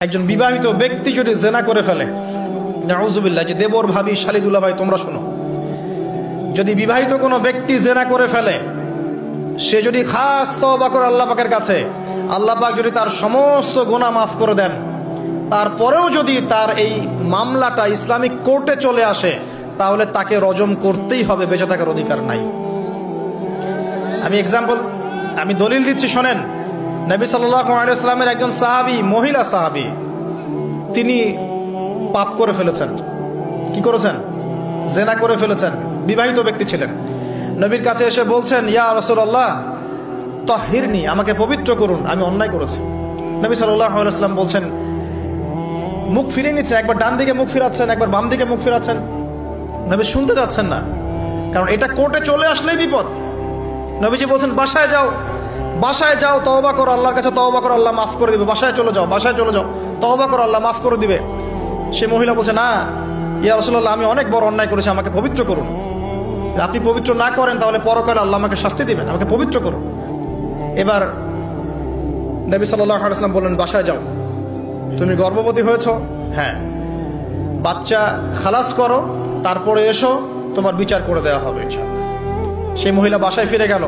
একজন বিবাহিত ব্যক্তি যদি জেনা করে ফেলে, নাউজুবিল্লাহ, যে দেবর ভাবি শালিদুল্লাহ ভাই তোমরা শোনো, যদি বিবাহিত কোনো ব্যক্তি জেনা করে ফেলে, সে যদি খাস তওবা করে আল্লাহ পাকের কাছে, আল্লাহ পাক যদি তার সমস্ত গুনাহ মাফ করে দেন, তারপরেও যদি তার এই মামলাটা ইসলামিক কোর্টে চলে আসে, তাহলে তাকে রজম করতেই হবে, বেঁচে থাকার অধিকার নাই। আমি দলিল দিচ্ছি, শোনেন। নবী সাল্লাল্লাহু আলাইহি ওয়াসাল্লামের একজন সাহাবী, মহিলা সাহাবী, তিনি পাপ করে ফেলেছেন। কি করেছেন? জেনা করে ফেলেছেন। বিবাহিত ব্যক্তি ছিলেন। নবীর কাছে এসে বলছেন, ইয়া রাসূলুল্লাহ তাহহিরনি, আমাকে পবিত্র করুন, আমি অন্যায় করেছি। নবী সাল্লাল্লাহু আলাইহি ওয়াসাল্লাম বলছেন, মুখ ফিরিয়ে নিচ্ছেন, একবার ডান দিকে মুখ ফিরাচ্ছেন, একবার বাম দিকে মুখ ফিরাচ্ছেন। নবী শুনতে যাচ্ছেন না, কারণ এটা কোর্টে চলে আসলেই বিপদ। নবীজি বলছেন, বাসায় যাও, বাসায় যাও, তওবা করো, আল্লাহর কাছে তওবা করো, আল্লাহ মাফ করে দিবে। বাসায় চলে যাও, বাসায় চলে যাও, তওবা করো, আল্লাহ মাফ করে দিবে। সে মহিলা বলছে, না ইয়া রাসূলুল্লাহ, আমি অনেক বড় অন্যায় করেছি, আমাকে পবিত্র করুন। আপনি পবিত্র না করেন তাহলে পরকালে আল্লাহ আমাকে শাস্তি দিবেন, আমাকে পবিত্র করুন। এবার নবী সাল্লাল্লাহু আলাইহি ওয়াসাল্লাম বললেন, বাসায় যাও। তুমি গর্ভবতী হয়েছো? হ্যাঁ। বাচ্চা খালাস করো, তারপরে এসো, তোমার বিচার করে দেওয়া হবে ইনশাআল্লাহ। সেই মহিলা বাসায় ফিরে গেল।